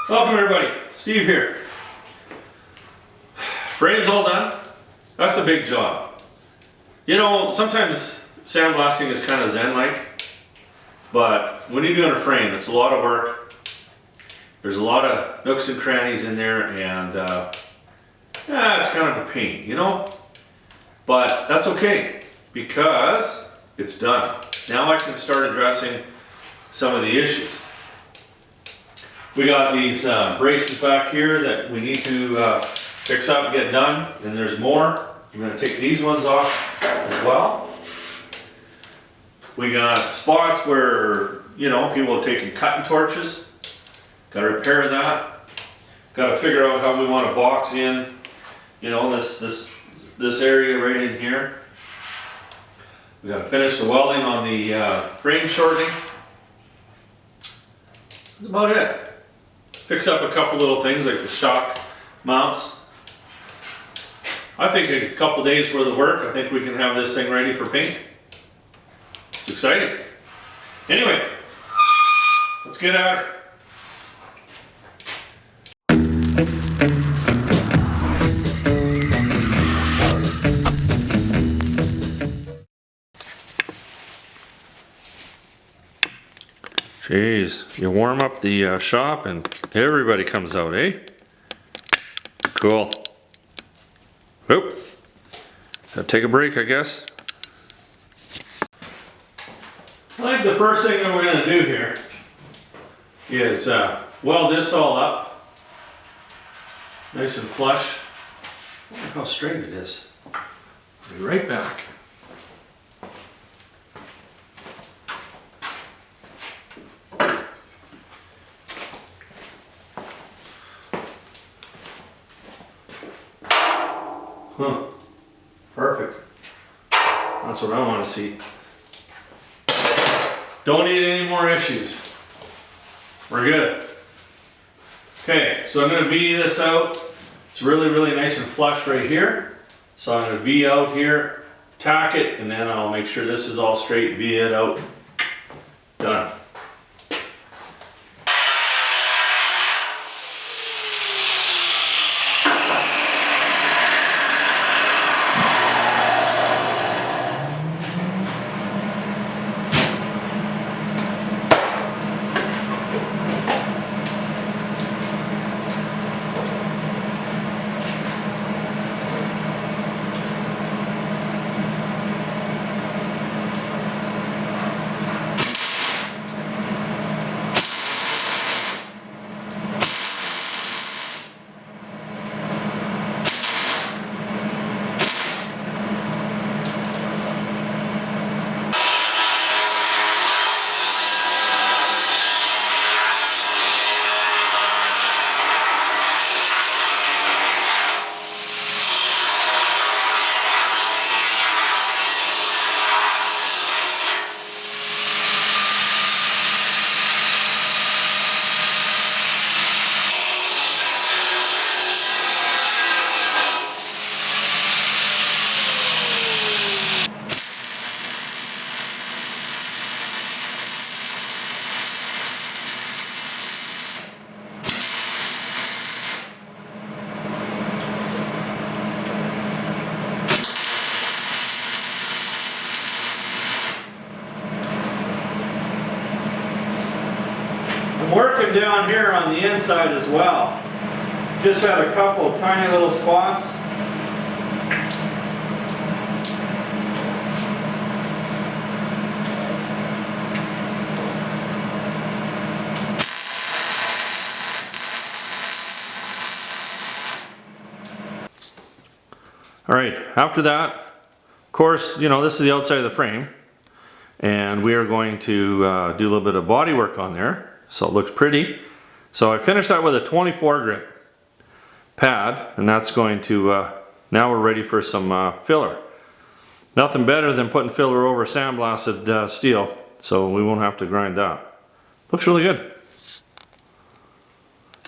Welcome everybody, Steve here. Frame's all done. That's a big job. You know, sometimes sandblasting is kind of zen-like, but when you're doing a frame, it's a lot of work. There's a lot of nooks and crannies in there, and yeah, it's kind of a pain, you know? But that's okay, because it's done. Now I can start addressing some of the issues. We got these braces back here that we need to fix up and get done, and there's more. I'm going to take these ones off as well. We got spots where, you know, people have taken cutting torches. Got to repair that. Got to figure out how we want to box in, you know, this area right in here. We got to finish the welding on the frame shortening. That's about it. Fix up a couple little things like the shock mounts. I think a couple days worth of work, I think we can have this thing ready for paint. It's exciting. Anyway, let's get at it. Jeez, you warm up the shop and everybody comes out, eh? Cool. Oop. Gotta take a break, I guess. I think the first thing that we're gonna do here is weld this all up. Nice and flush. Look how straight it is. I'll be right back. Huh. Perfect. That's what I want to see. Don't need any more issues. We're good. Okay, so I'm going to V this out. It's really, really nice and flush right here. So I'm going to V out here, tack it, and then I'll make sure this is all straight, V it out. Done. Working down here on the inside as well. Just had a couple of tiny little spots. All right, after that, of course, you know, this is the outside of the frame, and we are going to do a little bit of body work on there. So it looks pretty. So I finished that with a 24 grit pad, and that's going to, now we're ready for some filler. Nothing better than putting filler over sandblasted steel, so we won't have to grind that. Looks really good.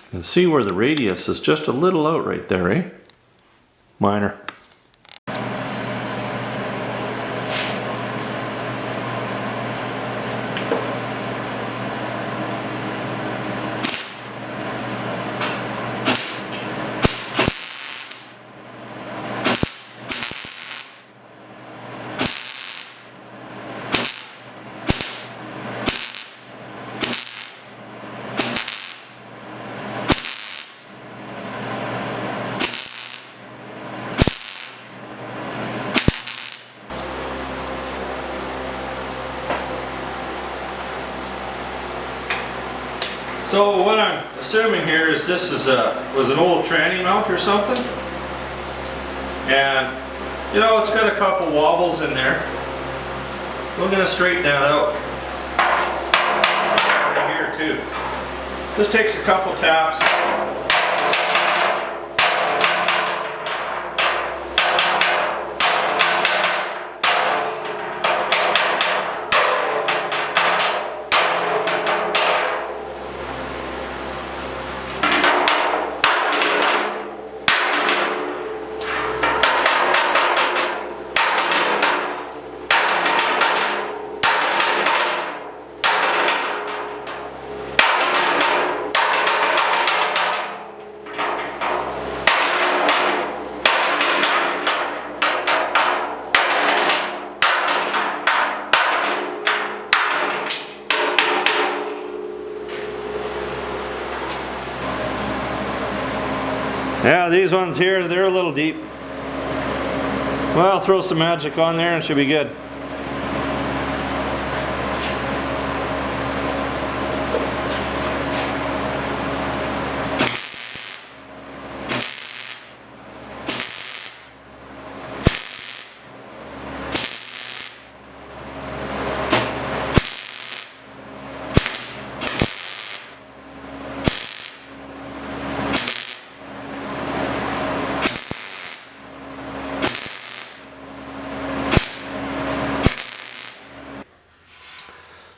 You can see where the radius is just a little out right there, eh? Minor. So what I'm assuming here is this is was an old tranny mount or something. And you know, it's got a couple wobbles in there. We're gonna straighten that out. Right here too. This takes a couple taps. Yeah, these ones here, they're a little deep. Well, throw some magic on there and it should be good.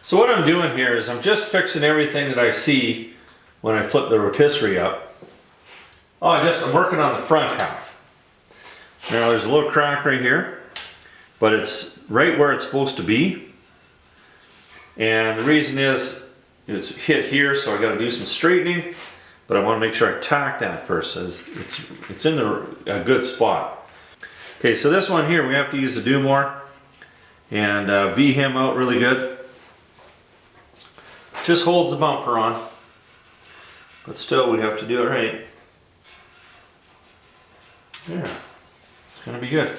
So what I'm doing here is I'm just fixing everything that I see when I flip the rotisserie up. Oh, I'm working on the front half. Now there's a little crack right here, but it's right where it's supposed to be. And the reason is it's hit here, so I got to do some straightening, but I want to make sure I tack that first, so it's in a good spot. Okay, so this one here we have to use the do-more and V him out really good. Just holds the bumper on, but still we have to do it right. Yeah, it's gonna be good.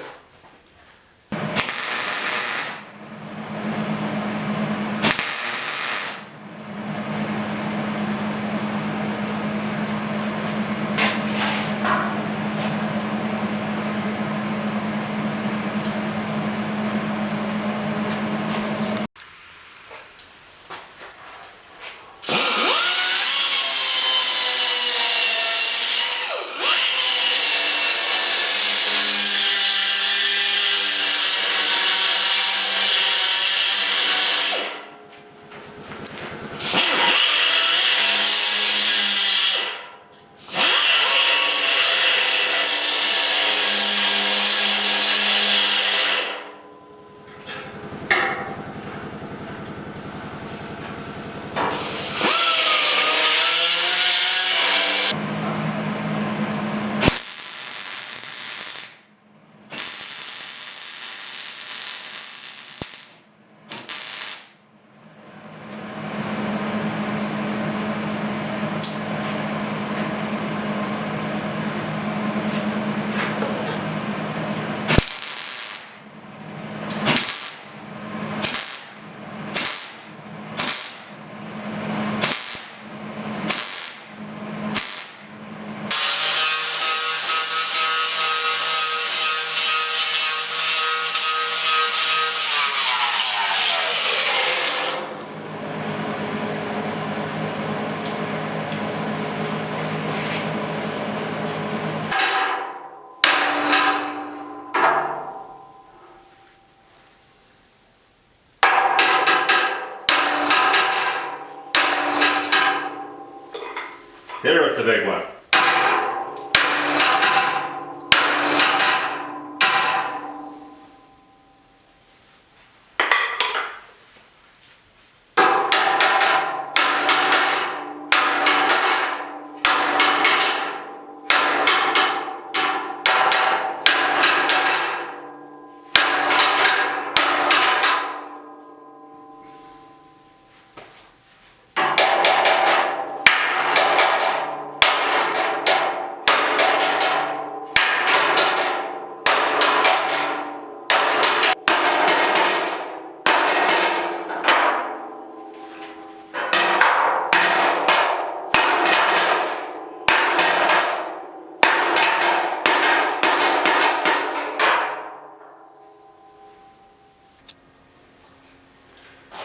Hit her with the big one.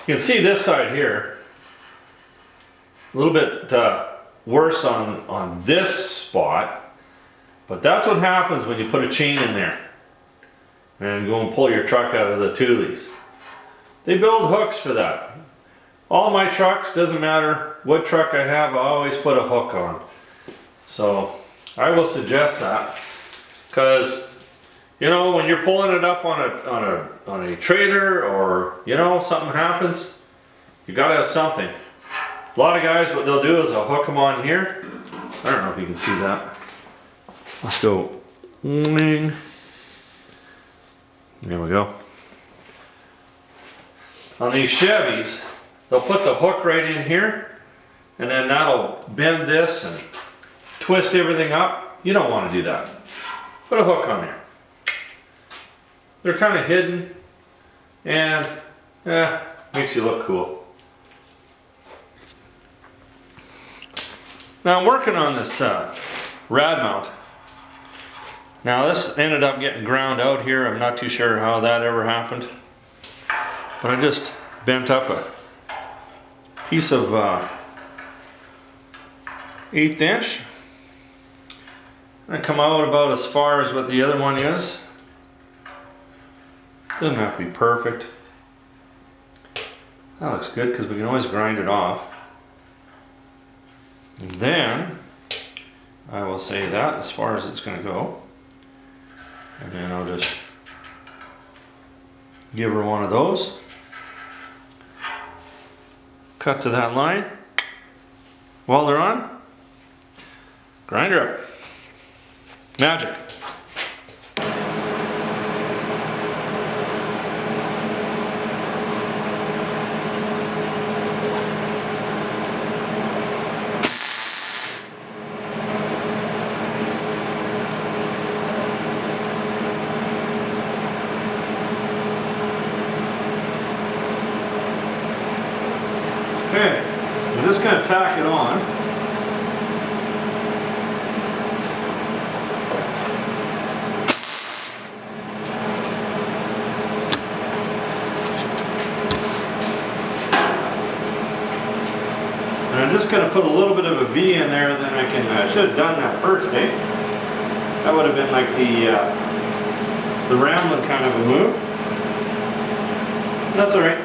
You can see this side here, a little bit worse on this spot, but that's what happens when you put a chain in there and go and pull your truck out of the toolies. They build hooks for that. All my trucks, doesn't matter what truck I have, I always put a hook on. So I will suggest that, because you know, when you're pulling it up on a trailer, or you know, something happens, you gotta have something. A lot of guys, what they'll do is they'll hook them on here. I don't know if you can see that. Let's go. There we go. On these Chevys, they'll put the hook right in here, and then that'll bend this and twist everything up. You don't want to do that. Put a hook on there. They're kind of hidden, and makes you look cool. Now I'm working on this rad mount. Now this ended up getting ground out here. I'm not too sure how that ever happened, but I just bent up a piece of 1/8 inch. I come out about as far as what the other one is. Doesn't have to be perfect. That looks good because we can always grind it off. And then I will say that as far as it's going to go. And then I'll just give her one of those. Cut to that line. Welder on. Grinder up. Magic. Okay, I'm just going to tack it on. And I'm just going to put a little bit of a V in there, then I can, I should have done that first, eh? That would have been like the rambling kind of a move. That's alright.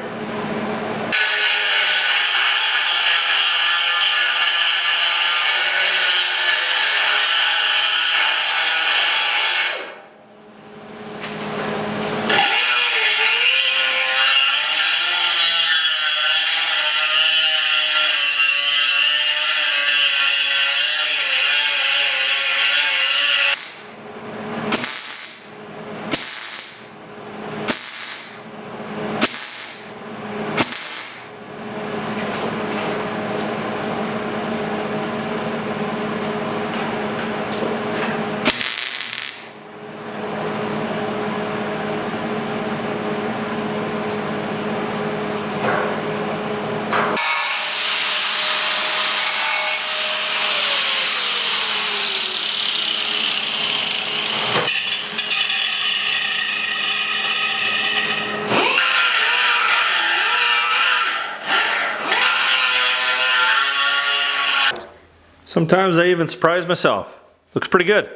Sometimes I even surprise myself. Looks pretty good.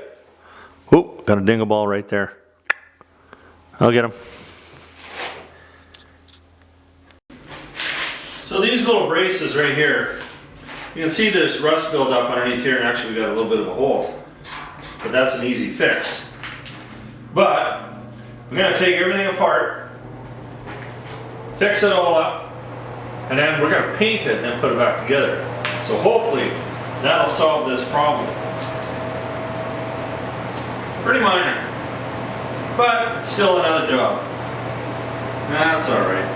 Oop, got a dingle ball right there. I'll get him. So these little braces right here, you can see there's rust buildup underneath here, and actually we got a little bit of a hole. But that's an easy fix. But we're going to take everything apart, fix it all up, and then we're going to paint it and then put it back together. So hopefully that'll solve this problem. Pretty minor, but it's still another job. That's all right.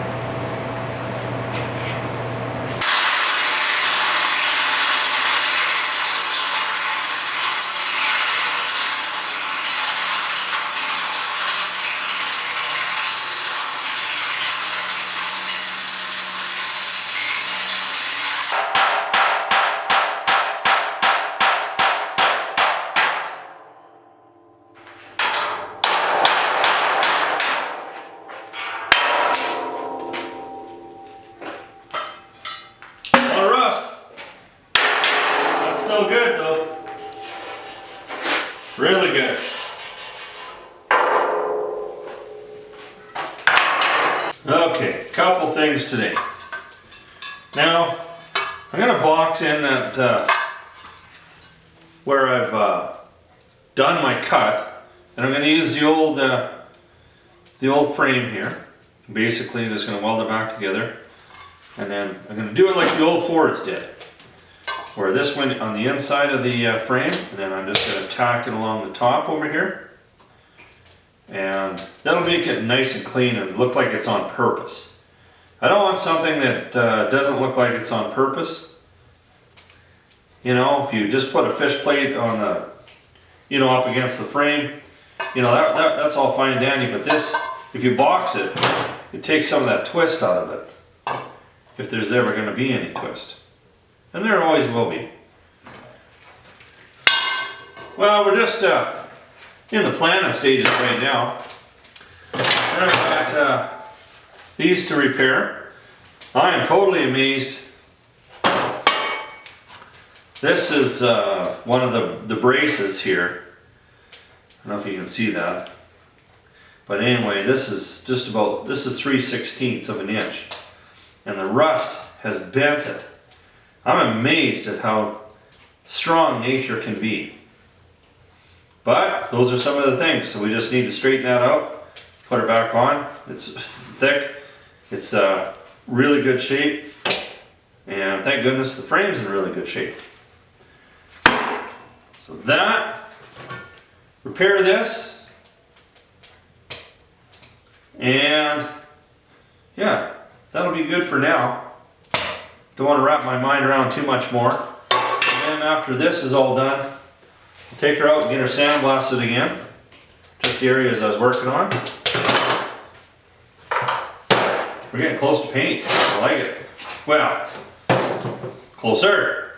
still good though. Really good. Okay, couple things today. Now, I'm gonna box in that where I've done my cut, and I'm gonna use the old frame here. Basically, I'm just gonna weld it back together, and then I'm gonna do it like the old Fords did, where this went on the inside of the frame, and then I'm just gonna tack it along the top over here, and that'll make it nice and clean and look like it's on purpose. I don't want something that doesn't look like it's on purpose. You know, if you just put a fish plate on the, you know, up against the frame, you know, that's all fine and dandy, but this, if you box it, it takes some of that twist out of it. If there's ever going to be any twist. And there always will be. Well, we're just in the planning stages right now. And I've got these to repair. I am totally amazed. This is one of the braces here. I don't know if you can see that. But anyway, this is just about, this is 3/16 of an inch. And the rust has bent it. I'm amazed at how strong nature can be. But those are some of the things. So we just need to straighten that out, put it back on. It's thick. It's really good shape. And thank goodness the frame's in really good shape. So that, repair this. And yeah, that'll be good for now. Don't want to wrap my mind around too much more. And then after this is all done, I'll take her out and get her sandblasted again. Just the areas I was working on. We're getting close to paint. I like it. Well, closer.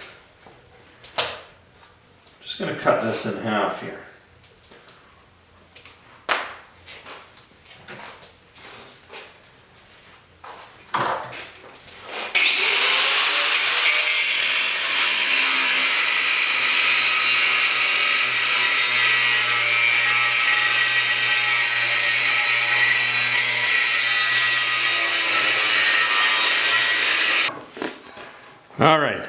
Just gonna cut this in half here. All right,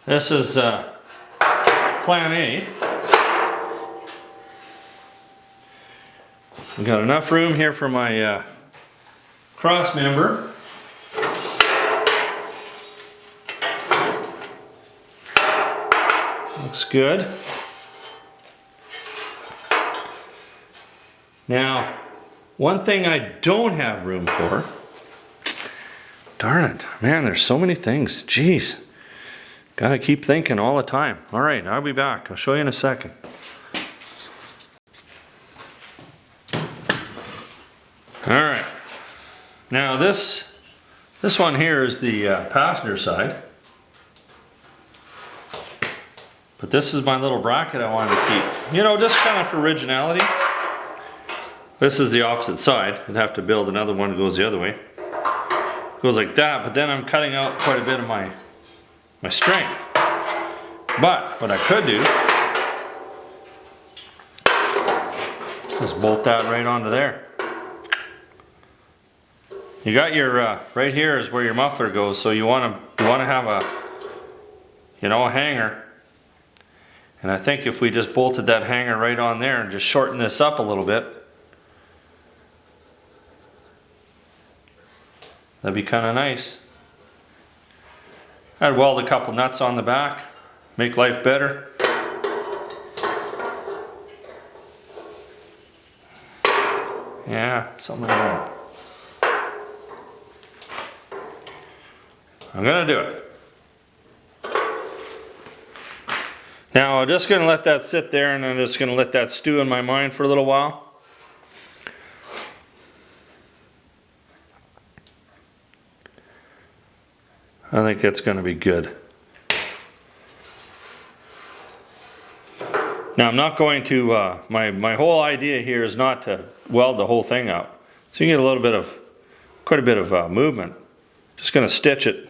this is plan A. We got enough room here for my cross member. Looks good. Now, one thing I don't have room for, darn it, man, there's so many things. Jeez. Gotta keep thinking all the time. All right, I'll be back. I'll show you in a second. All right. Now this one here is the passenger side. But this is my little bracket I wanted to keep. You know, just kind of for originality. This is the opposite side. I'd have to build another one that goes the other way. Goes like that, but then I'm cutting out quite a bit of my strength. But what I could do is bolt that right onto there. You got your right here is where your muffler goes, so you want to have a, you know, a hanger. And I think if we just bolted that hanger right on there and just shorten this up a little bit, that'd be kind of nice. I'd weld a couple nuts on the back, make life better. Yeah, something like that. I'm gonna do it. Now I'm just gonna let that sit there, and I'm just gonna let that stew in my mind for a little while. I think that's going to be good. Now I'm not going to, my whole idea here is not to weld the whole thing up. So you get a little bit of, quite a bit of movement. Just going to stitch it.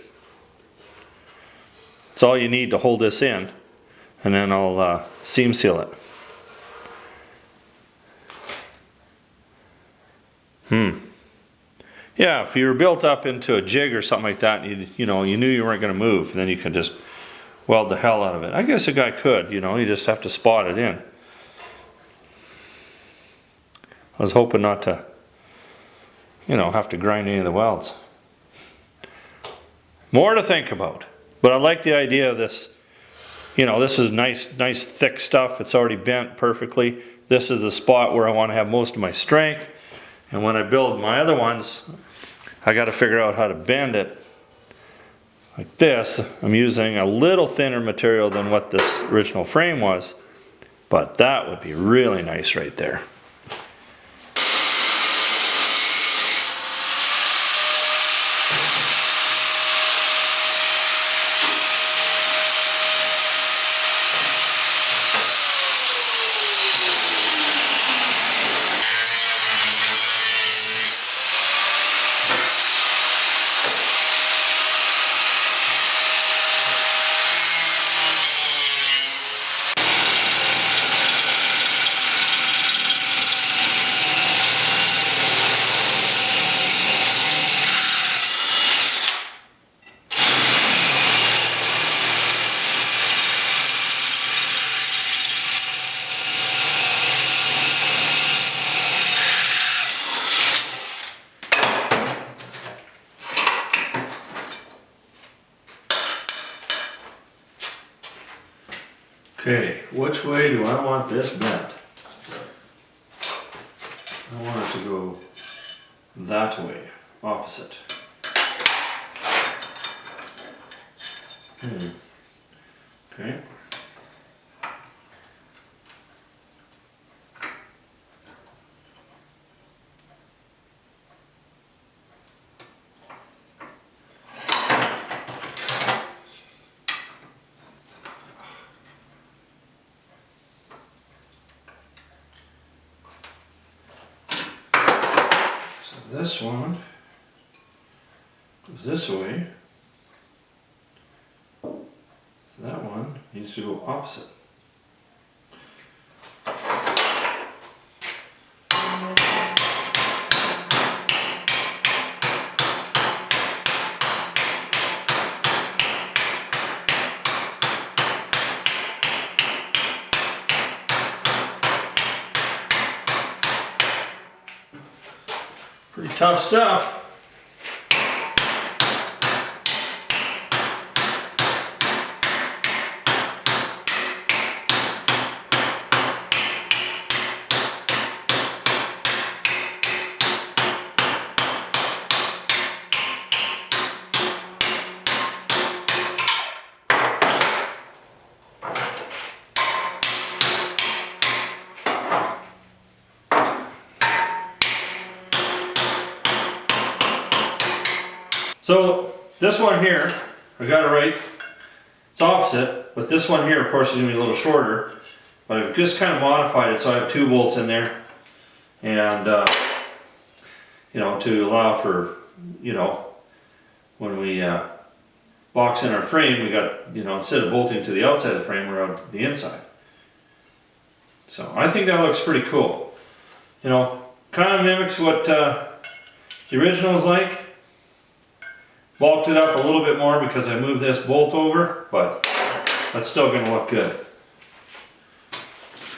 It's It's all you need to hold this in, and then I'll seam seal it. Yeah, if you were built up into a jig or something like that, and you know, you knew you weren't going to move, and then you could just weld the hell out of it. I guess a guy could, you know, you just have to spot it in. I was hoping not to, you know, have to grind any of the welds. More to think about. But I like the idea of this. You know, this is nice thick stuff. It's already bent perfectly. This is the spot where I want to have most of my strength. And when I build my other ones, I got to figure out how to bend it like this. I'm using a little thinner material than what this original frame was, but that would be really nice right there. Okay, which way do I want this bent? I want it to go that way, opposite. Okay. This one goes this way, so that one needs to go opposite. Pretty tough stuff. So this one here, I got it right. It's opposite, but this one here, of course, is going to be a little shorter. But I've just kind of modified it so I have 2 bolts in there, and you know, to allow for, you know, when we box in our frame, we got, you know, instead of bolting to the outside of the frame, we're out to the inside. So I think that looks pretty cool. You know, kind of mimics what the original was like. Bulked it up a little bit more because I moved this bolt over, but that's still going to look good.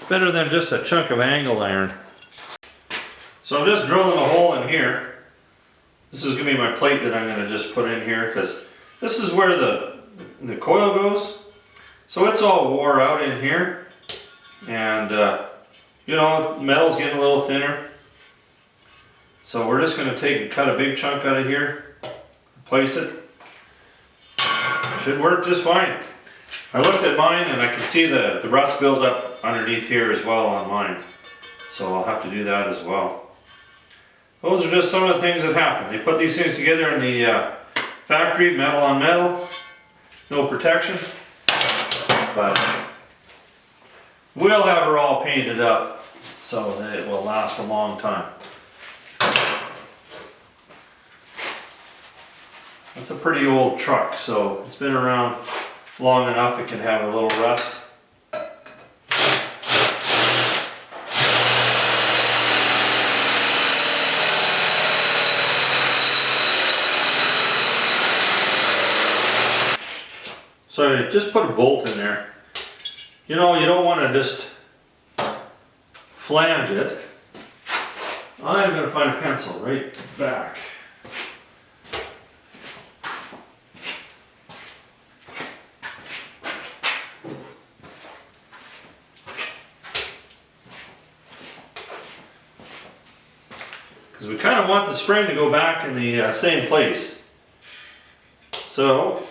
Better than just a chunk of angle iron. So I'm just drilling a hole in here. This is going to be my plate that I'm going to just put in here, because this is where the coil goes. So it's all wore out in here, and you know, metal's getting a little thinner. So we're just going to take and cut a big chunk out of here. Place it. Should work just fine. I looked at mine and I can see the rust build up underneath here as well on mine. So I'll have to do that as well. Those are just some of the things that happen. They put these things together in the factory, metal on metal, no protection. But we'll have her all painted up so that it will last a long time. It's a pretty old truck, so it's been around long enough it can have a little rust. So I just put a bolt in there. You know, you don't want to just flange it. I'm going to find a pencil right back. Because we kind of want the spring to go back in the same place. So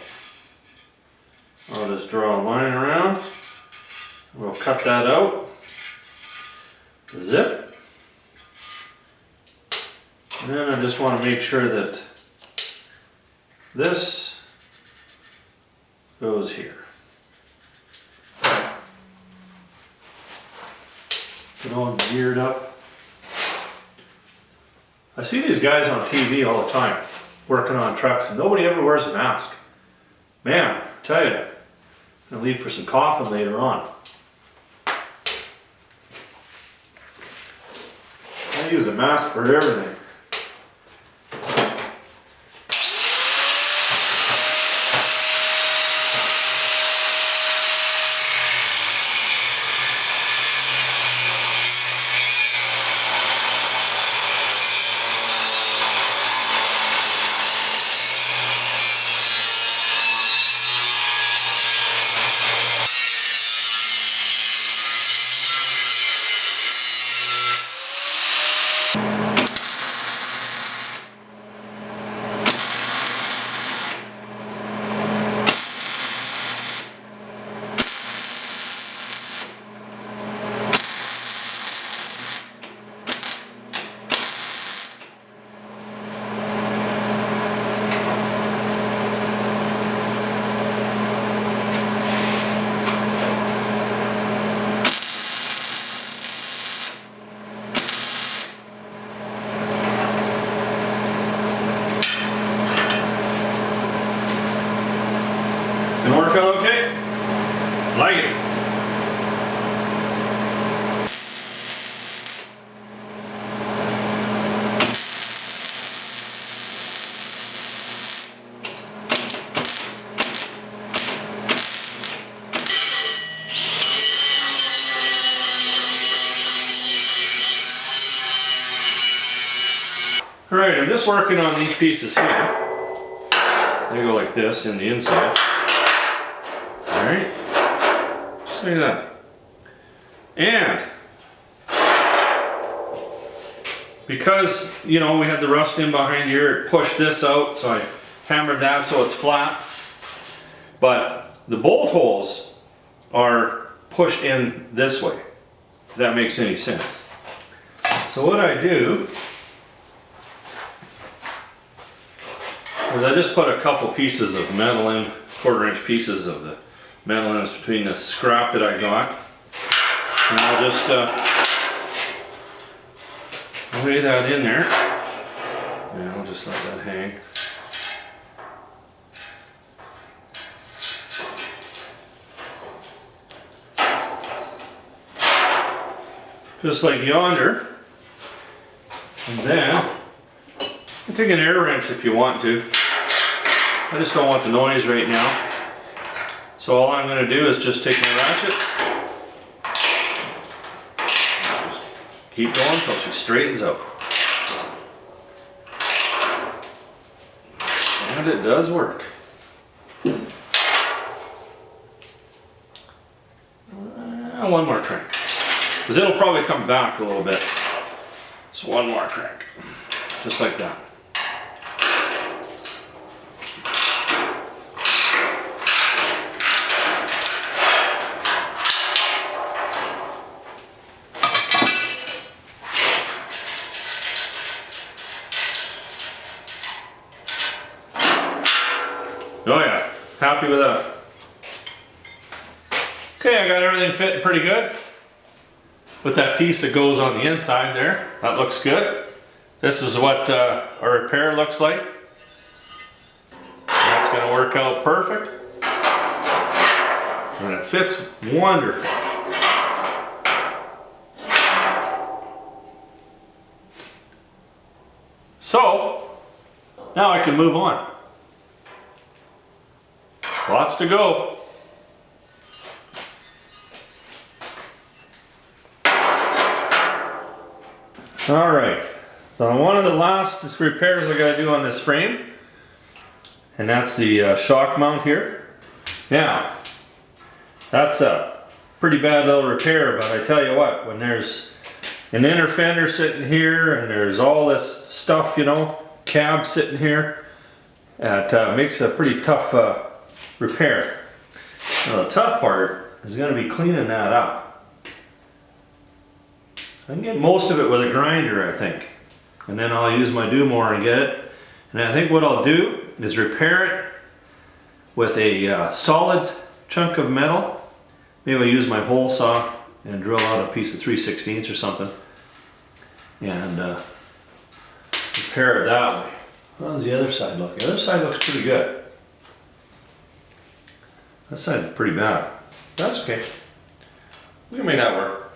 I'll just draw a line around. We'll cut that out. Zip. And then I just want to make sure that this goes here. Get all geared up. I see these guys on TV all the time working on trucks and nobody ever wears a mask. Man, I tell you, I'm gonna leave for some coffin later on. I use a mask for everything. Gonna work out okay? Like it. Alright, I'm just working on these pieces here. They go like this in the inside. Alright, just like that. And because, you know, we had the rust in behind here, it pushed this out, so I hammered that so it's flat. But the bolt holes are pushed in this way, if that makes any sense. So what I do is I just put a couple pieces of metal in, 1/4 inch pieces of the metal in between the scrap that I got. And I'll just lay that in there. And I'll just let that hang. Just like yonder. And then, you can take an air wrench if you want to. I just don't want the noise right now. So all I'm going to do is just take my ratchet. Just keep going until she straightens out. And it does work. One more crank. Because it'll probably come back a little bit. So one more crank. Just like that. Oh yeah, happy with that. Okay, I got everything fitting pretty good. With that piece that goes on the inside there, that looks good. This is what a repair looks like. That's gonna work out perfect. And it fits wonderful. So, now I can move on. Lots to go. All right, so one of the last repairs I gotta do on this frame, and that's the shock mount here. Now, that's a pretty bad little repair, but I tell you what, when there's an inner fender sitting here and there's all this stuff, you know, cab sitting here, it makes a pretty tough repair. Now the tough part is gonna be cleaning that up. I can get most of it with a grinder, I think. And then I'll use my do-more and get it. And I think what I'll do is repair it with a solid chunk of metal. Maybe I'll use my hole saw and drill out a piece of 3/16 or something. And repair it that way. How does the other side look? The other side looks pretty good. That side's pretty bad. That's okay. We can make that work.